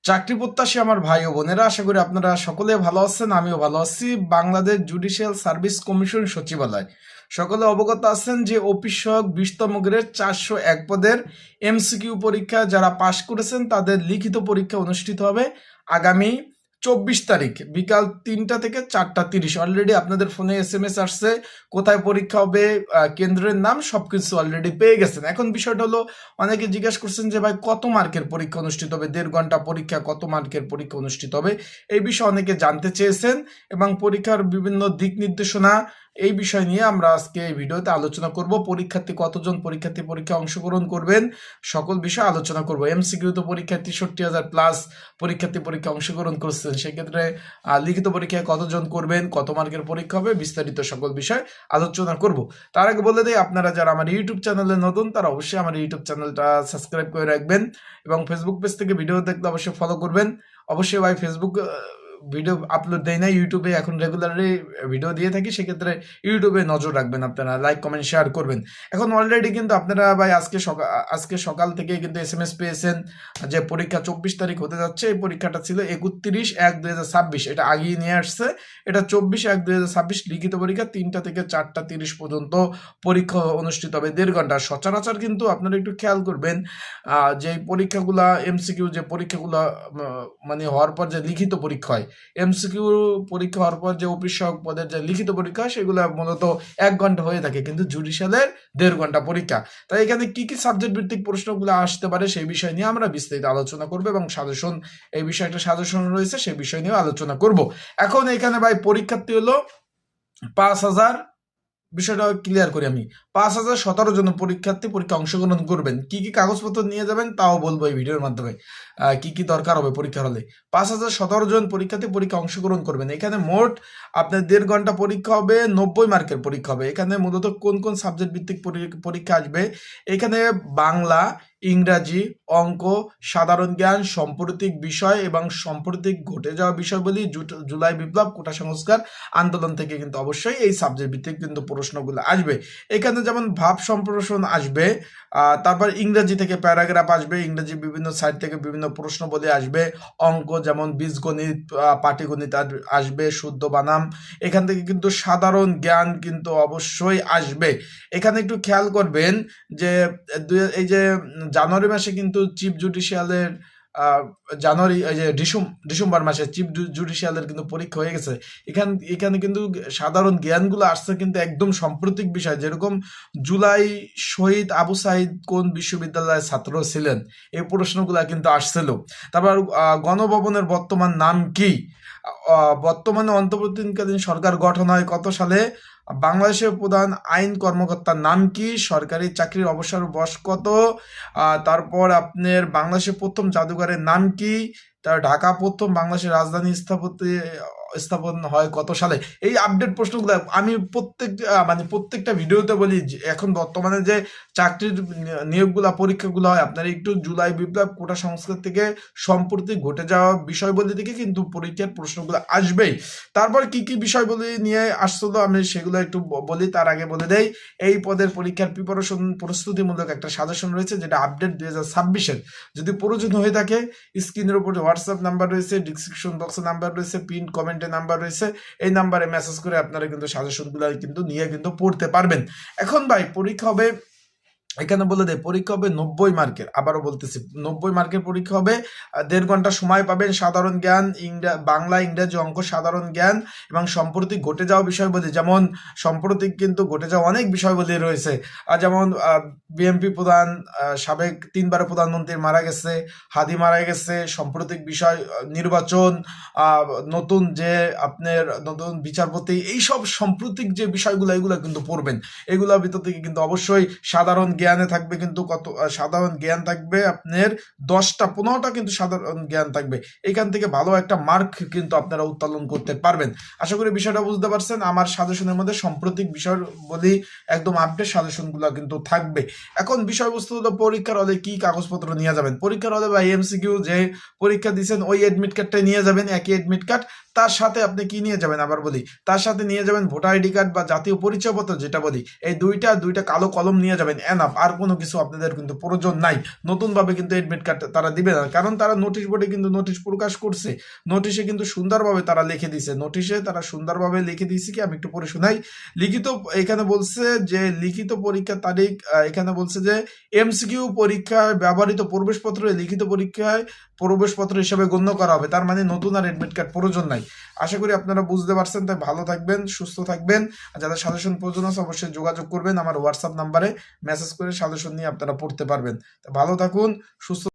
চাকরি প্রত্যাশী আমার ভাই ও বোনেরা, আশা করি আপনারা সকলে ভালো আছেন। আমিও ভালো আছি। বাংলাদেশ জুডিশিয়াল সার্ভিস কমিশন সচিবালয় সকলে অবগত আছেন যে অফিস সহক 20তম গ্রেড 401 পদের এমসিকিউ পরীক্ষা যারা পাশ করেছেন তাদের লিখিত পরীক্ষা অনুষ্ঠিত হবে আগামী 24 তারিখ বিকাল 3টা থেকে 4:30। অলরেডি আপনাদের ফোনে SMS আসছে কোথায় পরীক্ষা হবে, কেন্দ্রের নাম, সবকিছু অলরেডি পেয়ে গেছেন। এখন বিষয়টা হলো, অনেকে জিজ্ঞাসা করছেন যে ভাই কত মার্কের পরীক্ষা অনুষ্ঠিত হবে, 1.5 ঘন্টা পরীক্ষা, কত মার্কের পরীক্ষা অনুষ্ঠিত হবে, এই বিষয়ে অনেকে জানতে চেয়েছেন এবং পরীক্ষার বিভিন্ন দিক নির্দেশনা এই বিষয় নিয়ে আমরা আজকে এই ভিডিওতে আলোচনা করব। কতজন পরীক্ষার্থী পরীক্ষায় অংশগ্রহণ করবেন সকল বিষয় আলোচনা করব। এমসিকিউ তো পরীক্ষায় 63,000 প্লাস পরীক্ষার্থী পরীক্ষা অংশগ্রহণ করছেন, সেক্ষেত্রে লিখিত পরীক্ষায় কতজন করবেন, কত মার্কের পরীক্ষা হবে, বিস্তারিত সকল বিষয় আলোচনা করব। তার আগে বলে দেই, আপনারা যারা আমার ইউটিউব চ্যানেলে নতুন তারা অবশ্যই আমার ইউটিউব চ্যানেলটা সাবস্ক্রাইব করে রাখবেন এবং ফেসবুক পেজ থেকে ভিডিও দেখলে অবশ্যই ফলো করবেন। অবশ্যই ভাই ফেসবুক ভিডিও আপলোড দেয় না, ইউটিউবে এখন রেগুলারলি ভিডিও দিয়ে থাকি, সেক্ষেত্রে ইউটিউবে নজর রাখবেন, আপনারা লাইক কমেন্ট শেয়ার করবেন। এখন অলরেডি কিন্তু আপনারা ভাই আজকে সকাল থেকে কিন্তু SMS পেয়েছেন যে পরীক্ষা 24 তারিখ হতে যাচ্ছে। এই পরীক্ষাটা ছিল 31/1/2026, এটা আগেই নিয়ে আসছে। এটা 24/1/2026 লিখিত পরীক্ষা 3টা থেকে 4:30 পর্যন্ত পরীক্ষা অনুষ্ঠিত হবে 1.5 ঘন্টা। সচরাচর কিন্তু আপনারা একটু খেয়াল করবেন যে পরীক্ষাগুলা এমসিকিউ যে পরীক্ষাগুলা মানে হওয়ার পর যে লিখিত পরীক্ষা হয়, এমসিকিউ পরীক্ষা হওয়ার পর যে অফিস সহক পদের যে লিখিত পরীক্ষা সেগুলো মূলত 1 ঘন্টা হয়ে থাকে, কিন্তু জুডিশিয়ালের 1.5 ঘন্টা পরীক্ষা। তাই এখানে কি কি সাবজেক্ট ভিত্তিক প্রশ্নগুলো আসতে পারে সেই বিষয় নিয়ে আমরা বিস্তারিত আলোচনা করবো এবং সাজেশন, এই বিষয়ে একটা সাজেশন রয়েছে, সেই বিষয় নিয়ে আলোচনা করব। এখন এখানে ভাই পরীক্ষার্থী হলো 5,000। বিষয়টা ক্লিয়ার করি আমি। 5,017 জন পরীক্ষার্থী পরীক্ষা অংশগ্রহণ করবেন। কি কি কাগজপত্র নিয়ে যাবেন তাও বলবো এই ভিডিওর মাধ্যমে, কি কি দরকার হবে পরীক্ষার হলে। 5,017 জন পরীক্ষার্থী পরীক্ষা অংশগ্রহণ করবেন। এখানে মোট আপনার 1.5 ঘন্টা পরীক্ষা হবে, 90 মার্কের পরীক্ষা হবে। এখানে মূলত কোন কোন সাবজেক্ট ভিত্তিক পরীক্ষা আসবে, এখানে বাংলা, ইংরাজি, অঙ্ক, সাধারণ জ্ঞান, সাম্প্রতিক বিষয় এবং সাম্প্রতিক ঘটে যাওয়া বিষয়গুলি, জুলাই বিপ্লব, কোটা সংস্কার আন্দোলন থেকে কিন্তু অবশ্যই এই সাবজেক্ট ভিত্তিক কিন্তু প্রশ্নগুলো আসবে। এখানে যেমন ভাব সম্প্রসারণ আসবে, তারপর ইংরেজি থেকে প্যারাগ্রাফ আসবে, ইংরেজি বিভিন্ন সাইড থেকে বিভিন্ন প্রশ্ন বলে আসবে, অঙ্ক যেমন বীজগণিত, পাটিগণিত আসবে, শুদ্ধ বানাম, এখান থেকে কিন্তু সাধারণ জ্ঞান কিন্তু অবশ্যই আসবে। এখানে একটু খেয়াল করবেন যে এই যে জানুয়ারি মাসে কিন্তু চিফ জুডিশিয়ালের জানুয়ারি এই যে ডিসেম্বর মাসে চিফ জুডিশিয়ালের কিন্তু পরীক্ষা হয়ে গেছে। এখানে কিন্তু সাধারণ জ্ঞানগুলো আসছে কিন্তু একদম সাম্প্রতিক বিষয়, যেরকম জুলাই শহীদ আবু সাইদ কোন বিশ্ববিদ্যালয়ের ছাত্র ছিলেন, এই প্রশ্নগুলা কিন্তু আসছিল। তারপর গণভবনের বর্তমান নাম কি, বর্তমানে অন্তর্বর্তীকালীন সরকার গঠন হয় কত সালে, বাংলাদেশের প্রধান আইন কর্মকর্তার নাম কি, সরকারি চাকরির অবসর বয়স কত, তারপর আপনার বাংলাদেশের প্রথম জাদুঘরের নাম কি, তার ঢাকা প্রথম বাংলাদেশের রাজধানী স্থাপন হয় কত সালে। এই আপডেট প্রশ্নগুলো আমি প্রত্যেকটা ভিডিওতে বলি। এখন বর্তমানে যে চাকরির নিয়োগগুলা পরীক্ষাগুলো হয়, আপনারা একটু জুলাই বিপ্লব, কোটা সংস্কার থেকে সম্প্রতি ঘটে যাওয়া বিষয়বলি থেকে কিন্তু পরীক্ষার প্রশ্নগুলো আসবেই। তারপর কি কি বিষয়বলি নিয়ে আসছিল আমি সেগুলো একটু বলি। তার আগে বলে দেই, এই পদের পরীক্ষার প্রিপারেশন প্রস্তুতিমূলক একটা সাজেশন রয়েছে, যেটা আপডেট 2026-এর। যদি প্রয়োজন হয়ে থাকে স্ক্রিনের উপরে হোয়াটসঅ্যাপ নাম্বার রয়েছে, ডিসক্রিপশন বক্সে নাম্বার রয়েছে, পিন কমেন্টে নাম্বার রয়েছে, এই নাম্বারে মেসেজ করে আপনারা কিন্তু সাজেশনগুলো কিন্তু নিয়ে কিন্তু পড়তে পারবেন। এখন ভাই পরীক্ষা হবে, এখানে বলে দেয় পরীক্ষা হবে 90 মার্কের। আবারও বলতেছি 90 মার্কের পরীক্ষা হবে, 1.5 ঘন্টা সময় পাবেন। সাধারণ জ্ঞান, বাংলা, ইংরেজি, অঙ্ক, সাধারণ জ্ঞান এবং সাম্প্রতিক ঘটে যাওয়া বিষয়বলি, যেমন সাম্প্রতিক কিন্তু ঘটে যাওয়া অনেক বিষয়বলি রয়েছে, যেমন বিএনপি প্রধান, সাবেক 3বারের প্রধানমন্ত্রী মারা গেছে, হাদি মারা গেছে, সাম্প্রতিক বিষয়, নির্বাচন, নতুন যে আপনার নতুন বিচারপতি, এইসব সাম্প্রতিক যে বিষয়গুলো এগুলো কিন্তু পড়বেন। এগুলোর ভিতর থেকে কিন্তু অবশ্যই সাধারণ জ্ঞানে থাকবে কিন্তু সাধারণ জ্ঞান থাকবে আপনার 10-15টা কিন্তু সাধারণ জ্ঞান থাকবে। এখান থেকে ভালো একটা মার্ক কিন্তু আপনারা উত্তোলন করতে পারবেন। আশা করি বিষয়টা বুঝতে পারছেন। আমার সাজেশনের মধ্যে সাম্প্রতিক বিষয় বলি একদম আপডেট সাজেশনগুলো কিন্তু থাকবে। এখন বিষয়বস্তু হলো পরীক্ষার হলে কি কাগজপত্র নিয়ে যাবেন। পরীক্ষার হলে বা এমসিকিউ যে পরীক্ষা দিচ্ছেন ওই অ্যাডমিট কার্ডটা নিয়ে যাবেন, একই অ্যাডমিট কার্ড। তার সাথে আপনি কি নিয়ে যাবেন আবার বলি, তার সাথে নিয়ে যাবেন ভোটার আইডি কার্ড বা জাতীয় পরিচয়পত্র যেটা বলি, এই দুইটা কালো কলম নিয়ে যাবেন, এনাফ। আর কোনো কিছু আপনাদের কিন্তু প্রয়োজন নাই। নতুনভাবে কিন্তু এডমিট কার্ড তারা দিবে না, কারণ তারা নোটিশ বোর্ডে কিন্তু নোটিশ প্রকাশ করছে। নোটিশে কিন্তু সুন্দরভাবে তারা লিখে দিছে, নোটিশে তারা সুন্দরভাবে লিখে দিয়েছে কি আমি একটু পড়ে শোনাই। লিখিত এখানে বলছে যে লিখিত পরীক্ষার তারিখ, এখানে বলছে যে এমসিকিউ পরীক্ষায় ব্যবহৃত প্রবেশপত্র লিখিত পরীক্ষায় প্রবেশপত্র হিসেবে গণ্য করা হবে। তার মানে নতুন আর এডমিট কার্ড প্রয়োজন নাই। আশা করি আপনারা বুঝতে পারছেন। তাই ভালো থাকবেন, সুস্থ থাকবেন। আর যাদের সাজেশন প্রয়োজন আছে অবশ্যই যোগাযোগ করবেন, আমার হোয়াটসঅ্যাপ নাম্বারে মেসেজ করে সাজেশন নিয়ে আপনারা পড়তে পারবেন। ভালো থাকুন, সুস্থ